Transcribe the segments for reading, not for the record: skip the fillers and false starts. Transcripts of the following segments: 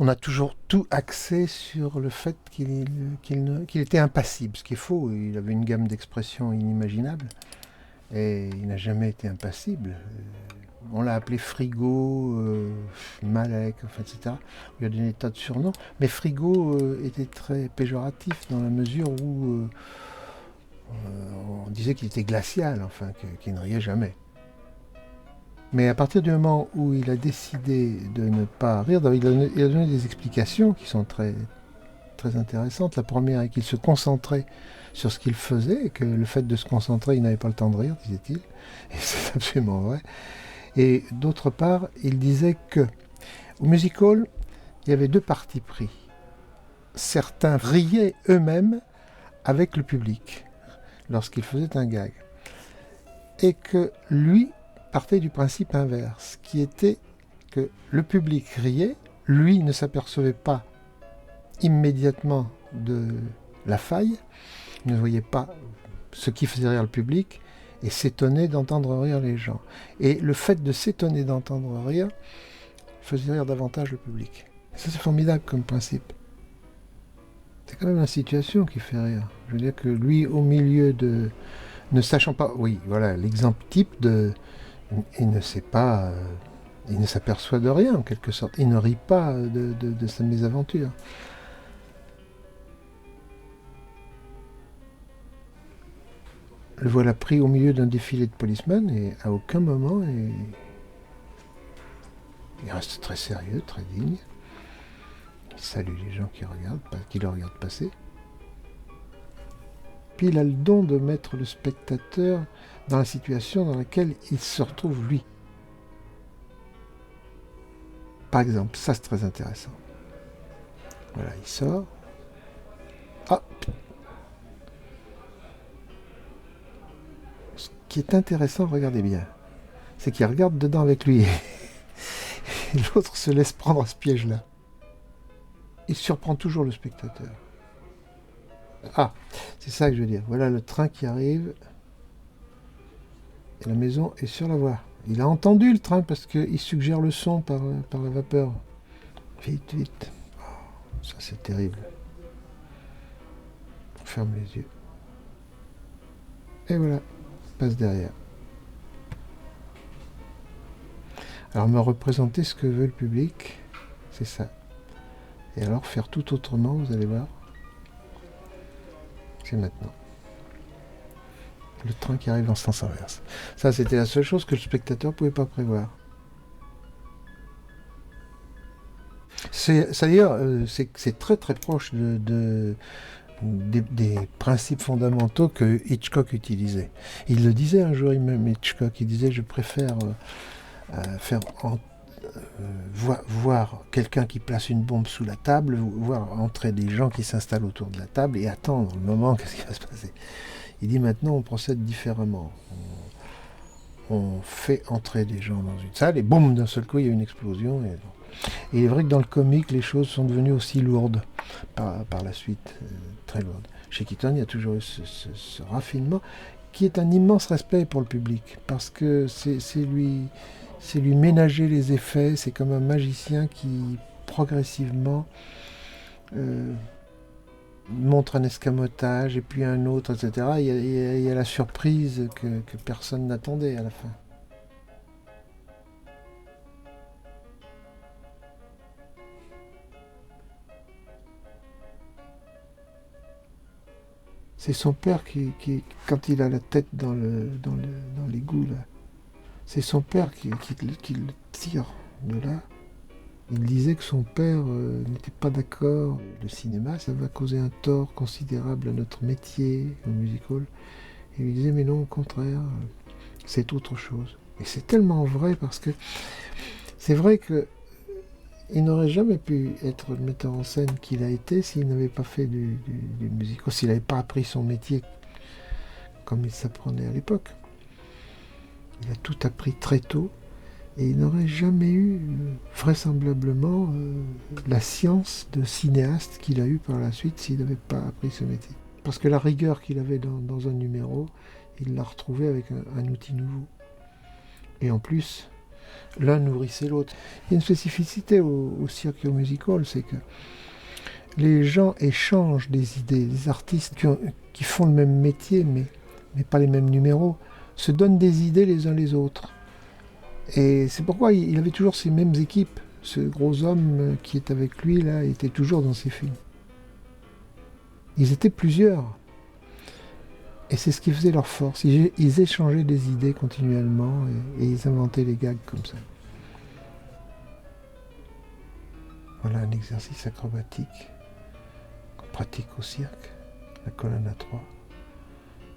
On a toujours tout axé sur le fait qu'il était impassible, ce qui est faux. Il avait une gamme d'expressions inimaginable et il n'a jamais été impassible. On l'a appelé Frigo, Malek, enfin, etc. On lui a donné des tas de surnoms. Mais Frigo était très péjoratif dans la mesure où on disait qu'il était glacial, enfin, qu'il ne riait jamais. Mais à partir du moment où il a décidé de ne pas rire, il a donné des explications qui sont très, très intéressantes. La première est qu'il se concentrait sur ce qu'il faisait, et que le fait de se concentrer, il n'avait pas le temps de rire, disait-il. Et c'est absolument vrai. Et d'autre part, il disait que au music hall, il y avait deux partis pris. Certains riaient eux-mêmes avec le public lorsqu'il faisait un gag. Et que lui partait du principe inverse, qui était que le public riait, lui ne s'apercevait pas immédiatement de la faille, il ne voyait pas ce qui faisait rire le public, et s'étonnait d'entendre rire les gens. Et le fait de s'étonner d'entendre rire faisait rire davantage le public. Ça, c'est formidable comme principe. C'est quand même la situation qui fait rire. Je veux dire que lui, au milieu de... ne sachant pas... Oui, voilà, l'exemple type de... Il ne sait pas... il ne s'aperçoit de rien, en quelque sorte. Il ne rit pas de sa mésaventure. Le voilà pris au milieu d'un défilé de policemen et à aucun moment il reste très sérieux, très digne. Il salue les gens qui le regardent passer. Puis il a le don de mettre le spectateur dans la situation dans laquelle il se retrouve lui. Par exemple, ça c'est très intéressant. Voilà, il sort. Ah, ce qui est intéressant, regardez bien, c'est qu'il regarde dedans avec lui. Et l'autre se laisse prendre à ce piège-là. Il surprend toujours le spectateur. Ah, c'est ça que je veux dire. Voilà le train qui arrive. Et la maison est sur la voie. Il a entendu le train parce qu'il suggère le son par la vapeur. Vite, vite. Oh, ça c'est terrible. On ferme les yeux. Et voilà, passe derrière. Alors me représenter ce que veut le public, c'est ça. Et alors faire tout autrement, vous allez voir. C'est maintenant. Le train qui arrive en sens inverse. Ça, c'était la seule chose que le spectateur ne pouvait pas prévoir. C'est très très proche des principes fondamentaux que Hitchcock utilisait. Il le disait un jour, même Hitchcock, il disait « Je préfère voir quelqu'un qui place une bombe sous la table, voir entrer des gens qui s'installent autour de la table et attendre le moment, qu'est-ce qui va se passer ?» Il dit maintenant on procède différemment. On fait entrer des gens dans une salle et boum, d'un seul coup il y a une explosion. Et il est vrai que dans le comique, les choses sont devenues aussi lourdes par la suite, très lourdes. Chez Keaton, il y a toujours eu ce raffinement qui est un immense respect pour le public parce que c'est lui ménager les effets. C'est comme un magicien qui progressivement montre un escamotage et puis un autre, etc. Il y a la surprise que personne n'attendait à la fin. C'est son père qui, quand il a la tête dans l'égout, là, c'est son père qui le tire de là. Il disait que son père n'était pas d'accord. Le cinéma, ça va causer un tort considérable à notre métier, au music hall. Et il disait, mais non, au contraire, c'est autre chose. Et c'est tellement vrai parce que c'est vrai que il n'aurait jamais pu être le metteur en scène qu'il a été s'il n'avait pas fait du music hall, s'il n'avait pas appris son métier comme il s'apprenait à l'époque. Il a tout appris très tôt. Et il n'aurait jamais eu, vraisemblablement, la science de cinéaste qu'il a eue par la suite s'il n'avait pas appris ce métier. Parce que la rigueur qu'il avait dans un numéro, il l'a retrouvée avec un outil nouveau. Et en plus, l'un nourrissait l'autre. Il y a une spécificité au cirque et au musical, c'est que les gens échangent des idées. Les artistes qui font le même métier, mais pas les mêmes numéros, se donnent des idées les uns les autres. Et c'est pourquoi il avait toujours ces mêmes équipes. Ce gros homme qui est avec lui, là, était toujours dans ses films. Ils étaient plusieurs. Et c'est ce qui faisait leur force. Ils échangeaient des idées continuellement et ils inventaient les gags comme ça. Voilà un exercice acrobatique qu'on pratique au cirque. La colonne à 3.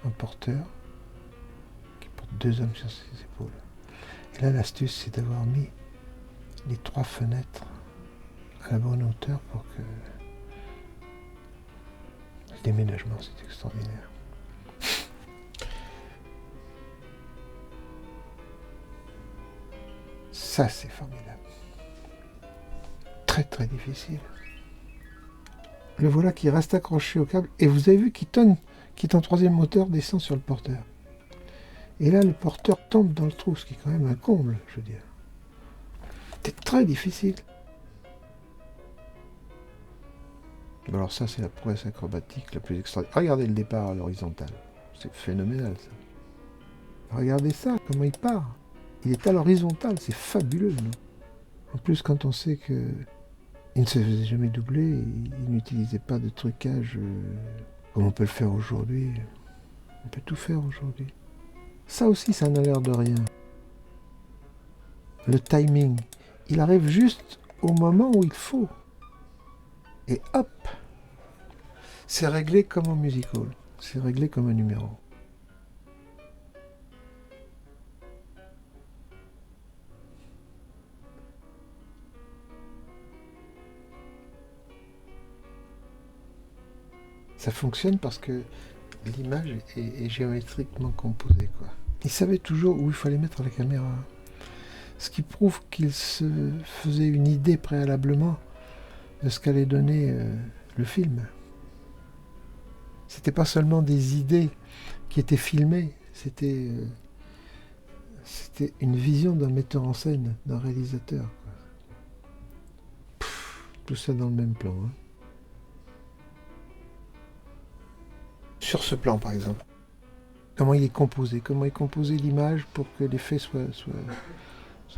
Un porteur qui porte 2 hommes sur ses épaules. Et là, l'astuce, c'est d'avoir mis les 3 fenêtres à la bonne hauteur pour que le déménagement, c'est extraordinaire. Ça, c'est formidable. Très, très difficile. Le voilà qui reste accroché au câble. Et vous avez vu Keaton, qui est en 3e moteur, descend sur le porteur. Et là, le porteur tombe dans le trou, ce qui est quand même un comble, je veux dire. C'était très difficile. Alors ça, c'est la prouesse acrobatique la plus extraordinaire. Regardez le départ à l'horizontale. C'est phénoménal, ça. Regardez ça, comment il part. Il est à l'horizontale, c'est fabuleux, non? En plus, quand on sait que il ne se faisait jamais doubler, il n'utilisait pas de trucage comme on peut le faire aujourd'hui. On peut tout faire aujourd'hui. Ça aussi, ça n'a l'air de rien. Le timing, il arrive juste au moment où il faut. Et hop, c'est réglé comme en musical. C'est réglé comme un numéro. Ça fonctionne parce que l'image est géométriquement composée, quoi. Il savait toujours où il fallait mettre la caméra. Ce qui prouve qu'il se faisait une idée préalablement de ce qu'allait donner le film. C'était pas seulement des idées qui étaient filmées, c'était une vision d'un metteur en scène, d'un réalisateur, quoi. Tout ça dans le même plan, hein. Sur ce plan, par exemple, comment il est composé l'image pour que l'effet soit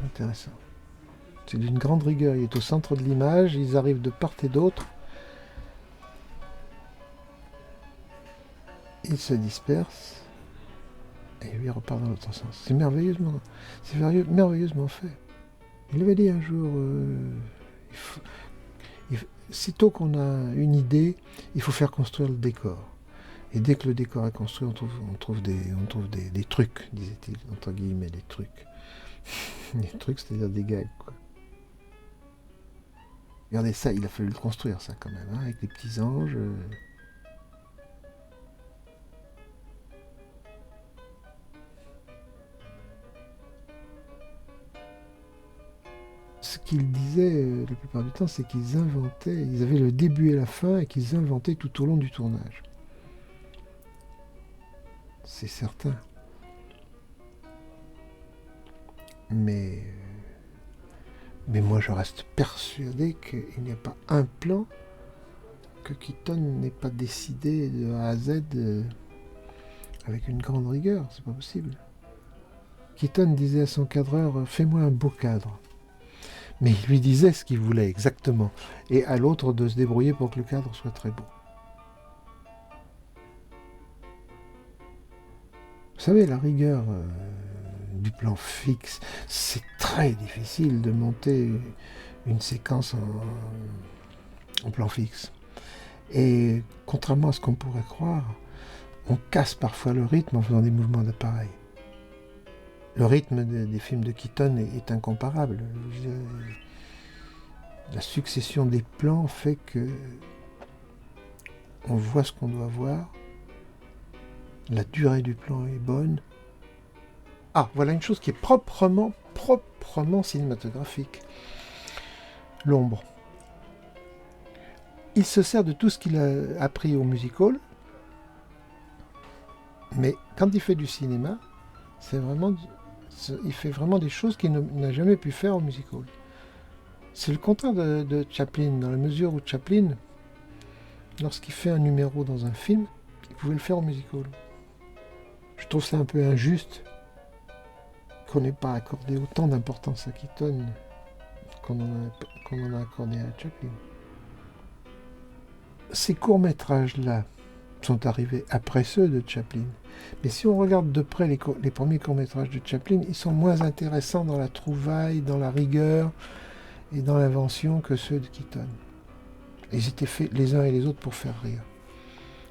intéressant. C'est d'une grande rigueur, il est au centre de l'image, ils arrivent de part et d'autre, ils se dispersent, et lui repart dans l'autre sens. C'est merveilleusement fait. Il avait dit un jour, sitôt qu'on a une idée, il faut faire construire le décor. Et dès que le décor est construit, on trouve des trucs, disait-il, entre guillemets, des trucs. Des trucs, c'est-à-dire des gags, quoi. Regardez ça, il a fallu le construire, ça, quand même, hein, avec les petits anges. Ce qu'ils disaient la plupart du temps, c'est qu'ils inventaient, ils avaient le début et la fin, et qu'ils inventaient tout au long du tournage. C'est certain. Mais moi, je reste persuadé qu'il n'y a pas un plan que Keaton n'ait pas décidé de A à Z avec une grande rigueur. C'est pas possible. Keaton disait à son cadreur, fais-moi un beau cadre. Mais il lui disait ce qu'il voulait exactement. Et à l'autre de se débrouiller pour que le cadre soit très beau. Vous savez, la rigueur du plan fixe, c'est très difficile de monter une séquence en plan fixe. Et contrairement à ce qu'on pourrait croire, on casse parfois le rythme en faisant des mouvements d'appareil. Le rythme des films de Keaton est incomparable. La succession des plans fait que on voit ce qu'on doit voir. La durée du plan est bonne. Ah, voilà une chose qui est proprement cinématographique. L'ombre. Il se sert de tout ce qu'il a appris au musical, mais quand il fait du cinéma, c'est vraiment Il fait vraiment des choses qu'il n'a jamais pu faire au music hall. C'est le contraire de Chaplin, dans la mesure où Chaplin, lorsqu'il fait un numéro dans un film, il pouvait le faire au music hall. Je trouve ça un peu injuste qu'on n'ait pas accordé autant d'importance à Keaton qu'on en a accordé à Chaplin. Ces courts-métrages-là sont arrivés après ceux de Chaplin. Mais si on regarde de près les premiers courts-métrages de Chaplin, ils sont moins intéressants dans la trouvaille, dans la rigueur et dans l'invention que ceux de Keaton. Ils étaient faits les uns et les autres pour faire rire,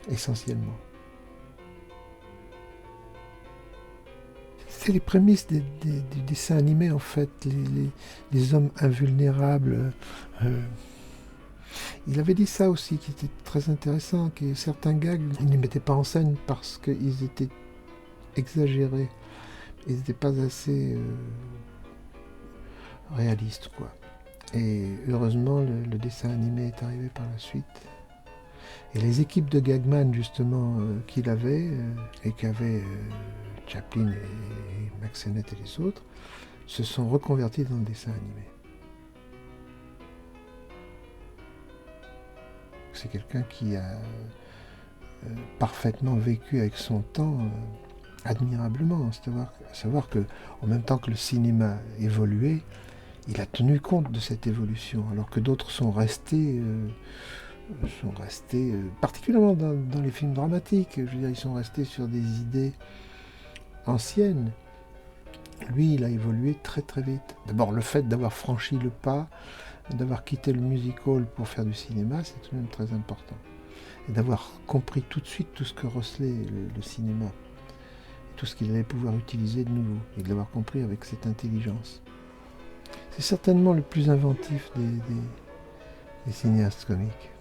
essentiellement. C'est les prémices du dessin animé, en fait, les hommes invulnérables. Il avait dit ça aussi, qui était très intéressant, que certains gags, ils ne les mettaient pas en scène parce qu'ils étaient exagérés. Ils n'étaient pas assez réalistes, quoi. Et heureusement, le dessin animé est arrivé par la suite. Et les équipes de Gagman, justement, qu'il avait, et qu'avaient Chaplin et Mack Sennett et les autres, se sont reconvertis dans le dessin animé. C'est quelqu'un qui a parfaitement vécu avec son temps admirablement. À savoir que, en même temps que le cinéma évoluait, il a tenu compte de cette évolution, alors que d'autres sont restés particulièrement dans les films dramatiques, je veux dire, ils sont restés sur des idées anciennes. Lui, il a évolué très très vite. D'abord, le fait d'avoir franchi le pas, d'avoir quitté le music hall pour faire du cinéma, c'est tout de même très important. Et d'avoir compris tout de suite tout ce que recelait le cinéma, et tout ce qu'il allait pouvoir utiliser de nouveau, et de l'avoir compris avec cette intelligence. C'est certainement le plus inventif des cinéastes comiques.